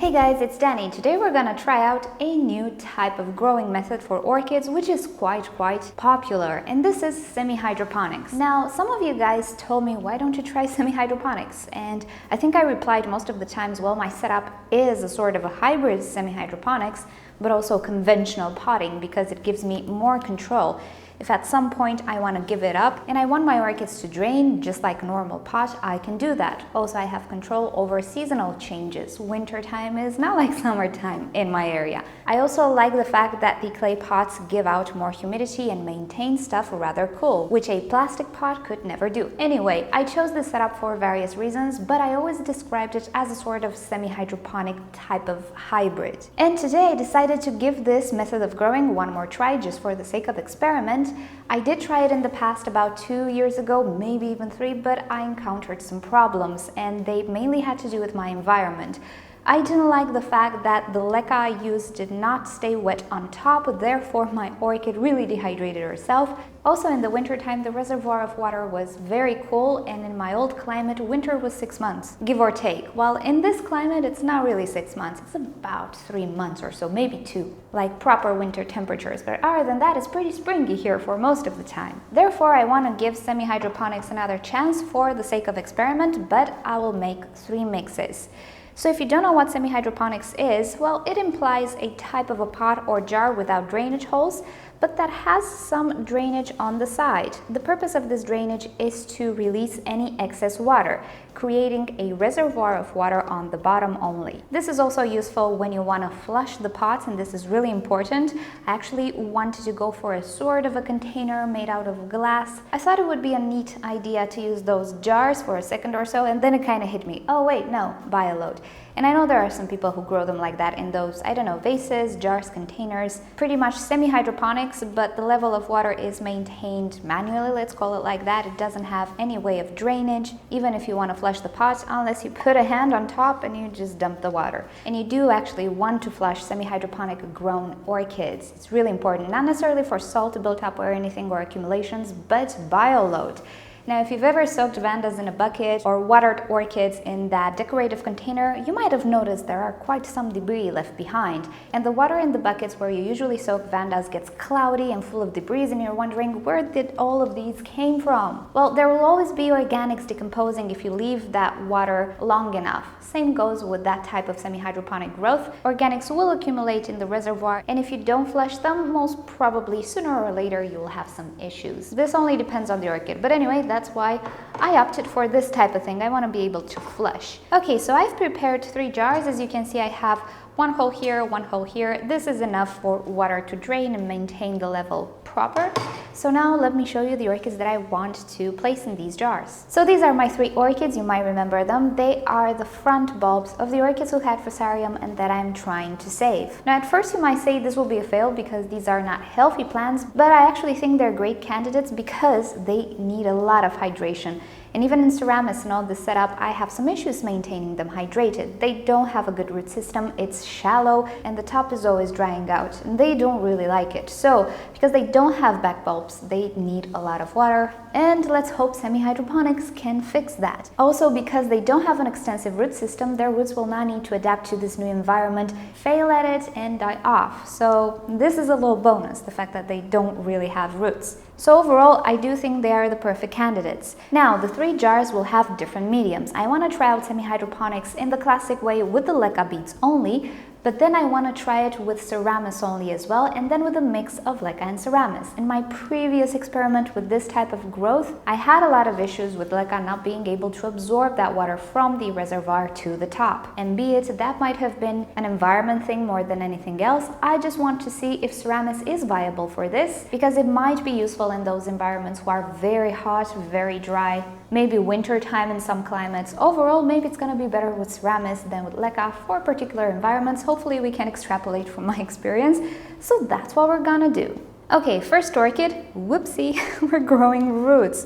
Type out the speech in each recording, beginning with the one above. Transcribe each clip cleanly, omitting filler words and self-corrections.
Hey guys, it's Danny. Today we're gonna try out a new type of growing method for orchids which is quite popular, and this is semi-hydroponics. Now, some of you guys told me, why don't you try semi-hydroponics? And I think I replied most of the times, well, my setup is a sort of a hybrid semi-hydroponics, but also conventional potting because it gives me more control. If at some point I want to give it up and I want my orchids to drain just like a normal pot, I can do that. Also, I have control over seasonal changes. Winter time is not like summertime in my area. I also like the fact that the clay pots give out more humidity and maintain stuff rather cool, which a plastic pot could never do. Anyway, I chose this setup for various reasons, but I always described it as a sort of semi-hydroponic type of hybrid. And today I decided to give this method of growing one more try just for the sake of experiment. I did try it in the past about 2 years ago, maybe even 3, but I encountered some problems and they mainly had to do with my environment. I didn't like the fact that the leca I used did not stay wet on top, therefore my orchid really dehydrated herself. Also, in the winter time, the reservoir of water was very cool, and in my old climate, winter was 6 months, give or take. While in this climate, it's not really 6 months, it's about 3 months or so, maybe 2, like proper winter temperatures. But other than that, it's pretty springy here for most of the time. Therefore, I want to give semi-hydroponics another chance for the sake of experiment, but I will make 3 mixes. So if you don't know what semi-hydroponics is, well, it implies a type of a pot or jar without drainage holes, but that has some drainage on the side. The purpose of this drainage is to release any excess water, creating a reservoir of water on the bottom only. This is also useful when you want to flush the pots, and this is really important. I actually wanted to go for a sort of a container made out of glass. I thought it would be a neat idea to use those jars for a second or so, and then it kind of hit me. Oh wait, no, buy a load. And I know there are some people who grow them like that in those, I don't know, vases, jars, containers, pretty much semi-hydroponics, but the level of water is maintained manually, let's call it like that. It doesn't have any way of drainage, even if you want to flush the pot, unless you put a hand on top and you just dump the water. And you do actually want to flush semi-hydroponic grown orchids. It's really important, not necessarily for salt buildup or anything or accumulations, but bioload. Now, if you've ever soaked vandas in a bucket or watered orchids in that decorative container, you might have noticed there are quite some debris left behind. And the water in the buckets where you usually soak vandas gets cloudy and full of debris, and you're wondering, where did all of these came from? Well, there will always be organics decomposing if you leave that water long enough. Same goes with that type of semi-hydroponic growth. Organics will accumulate in the reservoir, and if you don't flush them, most probably sooner or later you will have some issues. This only depends on the orchid, but anyway, that's why I opted for this type of thing. I want to be able to flush. Okay, so I've prepared 3 jars. As you can see, I have 1 hole here, 1 hole here. This is enough for water to drain and maintain the level proper. So now let me show you the orchids that I want to place in these jars. So these are my 3 orchids, you might remember them. They are the front bulbs of the orchids who had fusarium and that I'm trying to save. Now, at first you might say this will be a fail because these are not healthy plants, but I actually think they're great candidates because they need a lot of hydration. And even in Seramis and all this setup, I have some issues maintaining them hydrated. They don't have a good root system, it's shallow, and the top is always drying out, and they don't really like it. So, because they don't have back bulbs, they need a lot of water, and let's hope semi-hydroponics can fix that. Also, because they don't have an extensive root system, their roots will not need to adapt to this new environment, fail at it, and die off. So this is a little bonus, the fact that they don't really have roots. So overall, I do think they are the perfect candidates. Now, the 3 jars will have different mediums. I want to try out semi-hydroponics in the classic way with the leca beads only, but then I want to try it with Seramis only as well, and then with a mix of leca and Seramis. In my previous experiment with this type of growth, I had a lot of issues with leca not being able to absorb that water from the reservoir to the top. And be it that might have been an environment thing more than anything else, I just want to see if Seramis is viable for this, because it might be useful in those environments who are very hot, very dry, maybe winter time in some climates. Overall, maybe it's going to be better with Seramis than with leca for particular environments. Hopefully we can extrapolate from my experience. So that's what we're gonna do. Okay, first orchid, whoopsie, we're growing roots.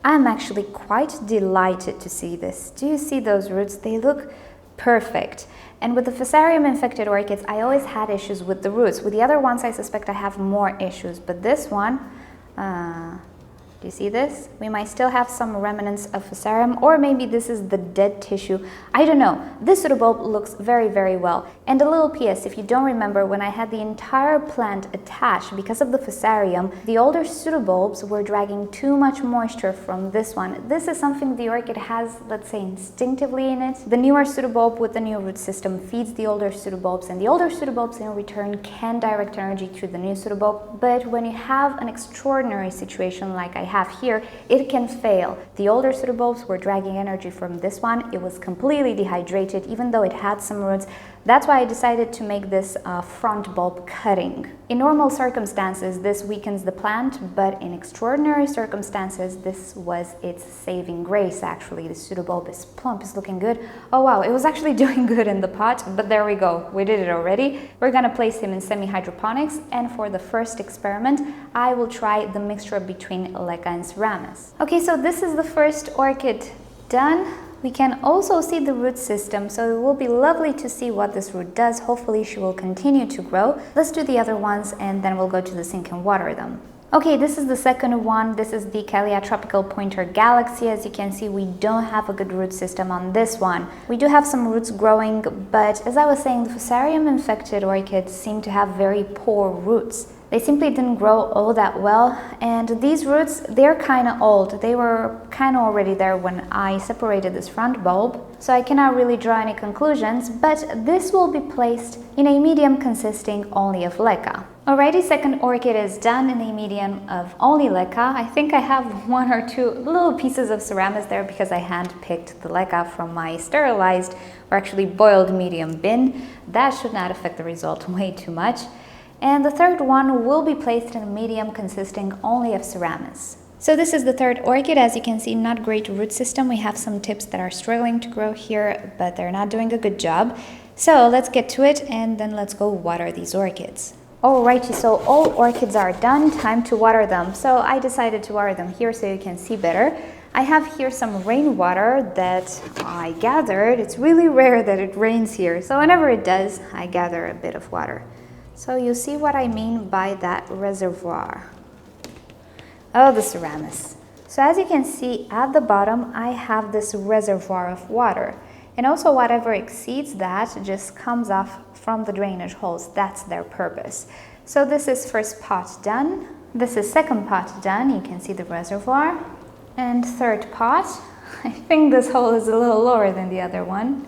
I'm actually quite delighted to see this. Do you see those roots? They look perfect. And with the fusarium infected orchids, I always had issues with the roots. With the other ones, I suspect I have more issues, but this one, Do you see this? We might still have some remnants of Fusarium, or maybe this is the dead tissue. I don't know. This pseudobulb looks very, very well. And a little PS, if you don't remember, when I had the entire plant attached because of the Fusarium, the older pseudobulbs were dragging too much moisture from this one. This is something the orchid has, let's say, instinctively in it. The newer pseudobulb with the new root system feeds the older pseudobulbs, and the older pseudobulbs in return can direct energy to the new pseudobulb. But when you have an extraordinary situation like I have here, it can fail. The older pseudobulbs were dragging energy from this one. It was completely dehydrated, even though it had some roots. That's why I decided to make this front bulb cutting. In normal circumstances, this weakens the plant, but in extraordinary circumstances, this was its saving grace, actually. The pseudobulb is plump, is looking good. Oh wow, it was actually doing good in the pot, but there we go. We did it already. We're gonna place him in semi-hydroponics, and for the first experiment, I will try the mixture between Leca and Seramis. Okay, so this is the first orchid done. We can also see the root system, so it will be lovely to see what this root does. Hopefully she will continue to grow. Let's do the other ones and then we'll go to the sink and water them. Okay, this is the second one. This is the Camellia Tropical Pointer Galaxy. As you can see, we don't have a good root system on this one. We do have some roots growing, but as I was saying, the Fusarium infected orchids seem to have very poor roots. They simply didn't grow all that well, and these roots, they're kind of old. They were kind of already there when I separated this front bulb, so I cannot really draw any conclusions, but this will be placed in a medium consisting only of Leca. Alrighty, second orchid is done in a medium of only Leca. I think I have one or two little pieces of Seramis there because I hand-picked the Leca from my sterilized or actually boiled medium bin. That should not affect the result way too much. And the third one will be placed in a medium consisting only of Seramis. So this is the third orchid. As you can see, not great root system. We have some tips that are struggling to grow here, but they're not doing a good job. So let's get to it and then let's go water these orchids. Alrighty, so all orchids are done, time to water them. So I decided to water them here so you can see better. I have here some rainwater that I gathered. It's really rare that it rains here, so whenever it does, I gather a bit of water. So you see what I mean by that reservoir. Oh, the Seramis. So as you can see at the bottom, I have this reservoir of water. And also whatever exceeds that just comes off from the drainage holes. That's their purpose. So this is first pot done. This is second pot done. You can see the reservoir. And third pot. I think this hole is a little lower than the other one.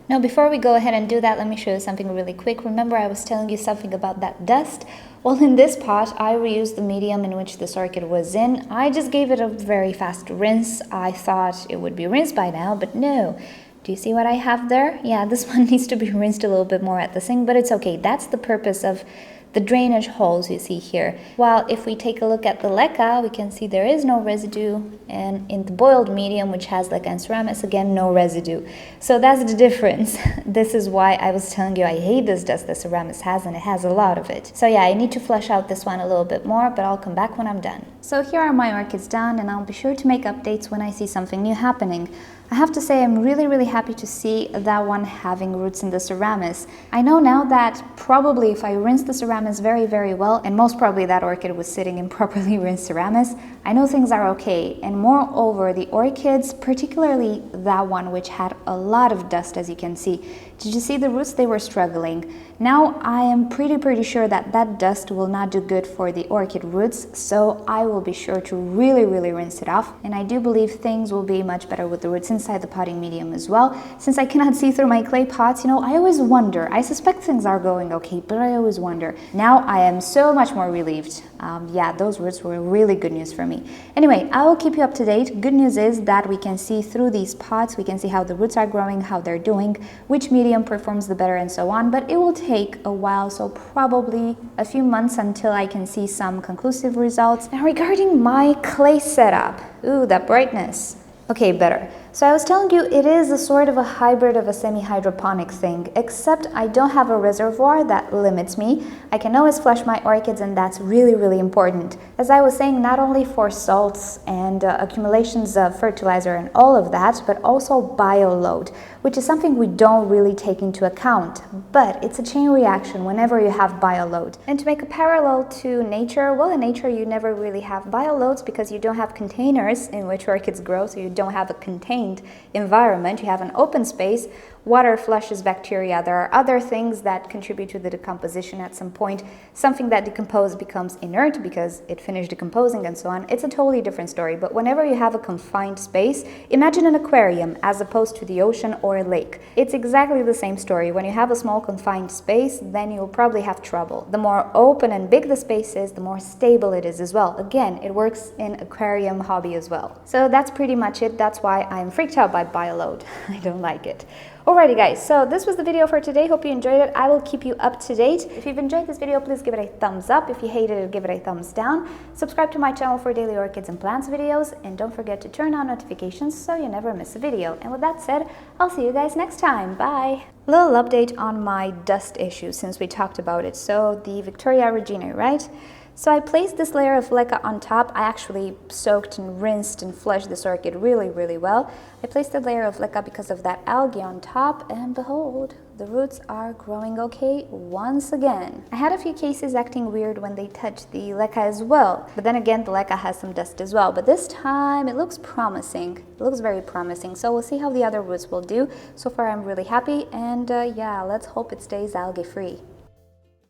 Now, before we go ahead and do that, let me show you something really quick. Remember I was telling you something about that dust? Well, in this pot, I reused the medium in which this orchid was in. I just gave it a very fast rinse. I thought it would be rinsed by now, but no. Do you see what I have there? Yeah, this one needs to be rinsed a little bit more at the sink, but it's okay. That's the purpose of the drainage holes you see here. While if we take a look at the Leca, we can see there is no residue, and in the boiled medium, which has Leca and Seramis, again, no residue. So that's the difference. This is why I was telling you I hate this dust that Seramis has, and it has a lot of it. So yeah, I need to flush out this one a little bit more, but I'll come back when I'm done. So here are my orchids done, and I'll be sure to make updates when I see something new happening. I have to say I'm really happy to see that one having roots in the Seramis. I know now that probably if I rinse the Seramis very well, and most probably that orchid was sitting in properly rinsed Seramis, I know things are okay. And moreover, the orchids, particularly that one which had a lot of dust, as you can see, did you see the roots? They were struggling. Now I am pretty sure that that dust will not do good for the orchid roots, so I will be sure to really rinse it off, and I do believe things will be much better with the roots inside the potting medium as well. Since I cannot see through my clay pots, you know, I always wonder. I suspect things are going okay, but I always wonder. Now I am so much more relieved. Yeah, those roots were really good news for me. Anyway, I will keep you up to date. Good news is that we can see through these pots, we can see how the roots are growing, how they're doing, which medium performs the better, and so on, but it will take a while, so probably a few months until I can see some conclusive results. Now regarding my clay setup, ooh, that brightness. Okay, better. So I was telling you, it is a sort of a hybrid of a semi-hydroponic thing, except I don't have a reservoir that limits me. I can always flush my orchids, and that's really, really important. As I was saying, not only for salts and accumulations of fertilizer and all of that, but also bioload, which is something we don't really take into account. But it's a chain reaction whenever you have bioload. And to make a parallel to nature, well, in nature you never really have bioloads because you don't have containers in which orchids grow, so you don't have a contained environment. You have an open space. Water flushes bacteria. There are other things that contribute to the decomposition at some point. Something that decomposes becomes inert because it finished decomposing and so on. It's a totally different story. But whenever you have a confined space, imagine an aquarium as opposed to the ocean or a lake. It's exactly the same story. When you have a small confined space, then you'll probably have trouble. The more open and big the space is, the more stable it is as well. Again, it works in aquarium hobby as well. So that's pretty much it. That's why I'm freaked out by bioload. I don't like it. Alrighty guys, so this was the video for today. Hope you enjoyed it. I will keep you up to date. If you've enjoyed this video, please give it a thumbs up. If you hated it, give it a thumbs down. Subscribe to my channel for daily orchids and plants videos, and don't forget to turn on notifications so you never miss a video. And with that said, I'll see you guys next time. Bye! Little update on my dust issue since we talked about it. So the Victoria Regina, right? So I placed this layer of Leca on top. I actually soaked and rinsed and flushed this orchid really, really well. I placed a layer of Leca because of that algae on top, and behold, the roots are growing okay once again. I had a few cases acting weird when they touched the Leca as well, but then again, the Leca has some dust as well. But this time, it looks promising. It looks very promising, so we'll see how the other roots will do. So far, I'm really happy, and yeah, let's hope it stays algae-free.